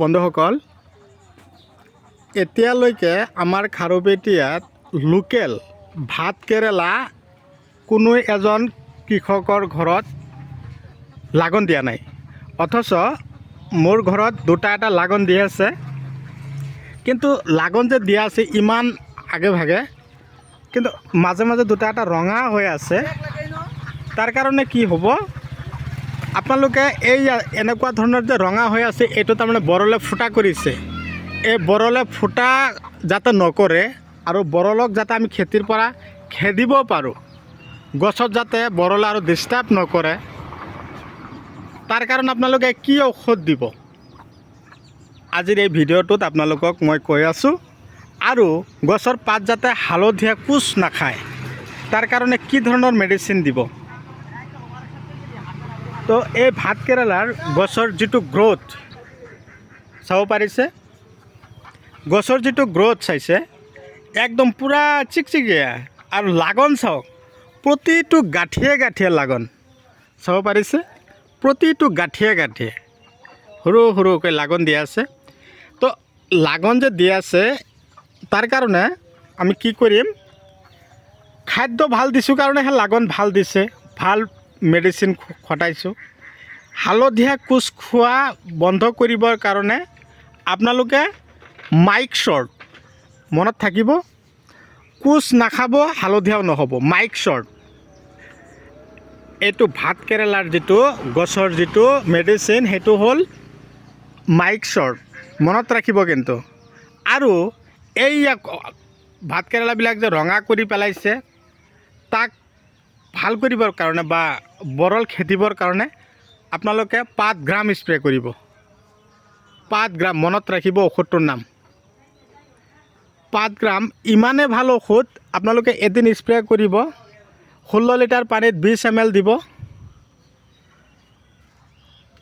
বন্ধুসকল, এতিয়ালৈকে আমাৰ খাৰুপেটীয়াত লোকেল ভাত কেৰেলা কোনো এজন কৃষকৰ ঘৰত লাগন দিয়া নাই। অথচ মোৰ ঘৰত দুটা এটা লাগন দি আছে, কিন্তু লাগন যে দিয়া আছে ইমান আগে ভাগে, কিন্তু মাজে মাজে দুটা এটা ৰঙা হৈ আছে। তাৰ কাৰণে কি হ'ব, আপোনালোকে এই এনেকুৱা ধৰণৰ যে ৰঙা হৈ আছে, এইটো তাৰমানে বৰলে ফুটা কৰিছে। এই বৰলে ফুটা যাতে নকৰে আৰু বৰলক যাতে আমি খেতিৰ পৰা খেদিব পাৰোঁ, গছত যাতে বৰলে আৰু ডিষ্টাৰ্ব নকৰে, তাৰ কাৰণে আপোনালোকে কি ঔষধ দিব, আজিৰ এই ভিডিঅ'টোত আপোনালোকক মই কৈ আছোঁ। আৰু গছৰ পাত যাতে হালধীয়া কোচ নাখায়, তাৰ কাৰণে কি ধৰণৰ মেডিচিন দিব। তো এই ভাত কেৰেলাৰ গছৰ যিটো গ্ৰোথ চাব পাৰিছে, গছৰ যিটো গ্ৰোথ চাইছে, একদম পূৰা চিকচিকীয়া। আৰু লাগন চাওক, প্ৰতিটো গাঁঠিয়ে গাঁঠিয়ে লাগন চাব পাৰিছে, প্ৰতিটো গাঁঠিয়ে গাঁঠিয়ে সৰু সৰুকৈ লাগন দিয়া আছে। তো লাগন যে দিয়া আছে, তাৰ কাৰণে আমি কি কৰিম, খাদ্য ভাল দিছোঁ কাৰণেহে লাগন ভাল দিছে, ভাল মেডিচিন খটাইছোঁ। হালধীয়া কোচ খোৱা বন্ধ কৰিবৰ কাৰণে আপোনালোকে মাইক শ্বৰ্ট মনত থাকিব, কোচ নাখাব, হালধীয়াও নহ'ব, মাইক শ্বৰ্ট। এইটো ভাত কেৰেলাৰ যিটো গছৰ যিটো মেডিচিন, সেইটো হ'ল মাইক শ্বৰ্ট, মনত ৰাখিব কিন্তু। আৰু এই ভাত কেৰেলাবিলাক যে ৰঙা কৰি পেলাইছে, তাক ভাল কৰিবৰ কাৰণে বা বৰল খেদিবৰ কাৰণে আপোনালোকে 5 গ্ৰাম স্প্ৰে কৰিব। 5 গ্ৰাম মনত ৰাখিব ঔষধটোৰ নাম, 5 গ্ৰাম। ইমানে ভাল ঔষধ, আপোনালোকে এদিন স্প্ৰে কৰিব, 16 লিটাৰ পানীত 20 ml দিব,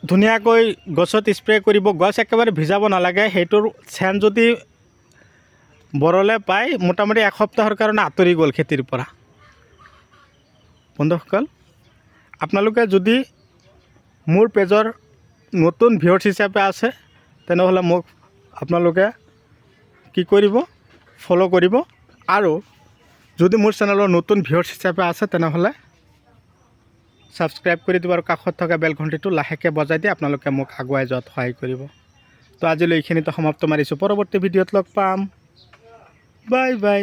ধুনীয়াকৈ গছত স্প্ৰে কৰিব। গছ একেবাৰে ভিজাব নালাগে, সেইটোৰ চেন যদি বৰলে পায়, মোটামুটি এসপ্তাহৰ কাৰণে আঁতৰি গ'ল খেতিৰ পৰা। বন্ধুসকল, আপোনালোকে যদি মোৰ পেজৰ নতুন ভিউৱাৰ্ছ হিচাপে আছে, তেনেহ'লে মোক আপোনালোকে কি কৰিব, ফ'ল' কৰিব। আৰু যদি মোৰ চেনেলৰ নতুন ভিউৱাৰ্ছ হিচাপে আছে, তেনেহ'লে ছাবস্ক্ৰাইব কৰি দিব আৰু কাষত থকা বেল ঘণ্টিটো লাহেকৈ বজাই দি আপোনালোকে মোক আগুৱাই যোৱাত সহায় কৰিব। তো আজিলৈ এইখিনিতে সমাপ্ত মাৰিছোঁ, পৰৱৰ্তী ভিডিঅ'ত লগ পাম। Bye bye.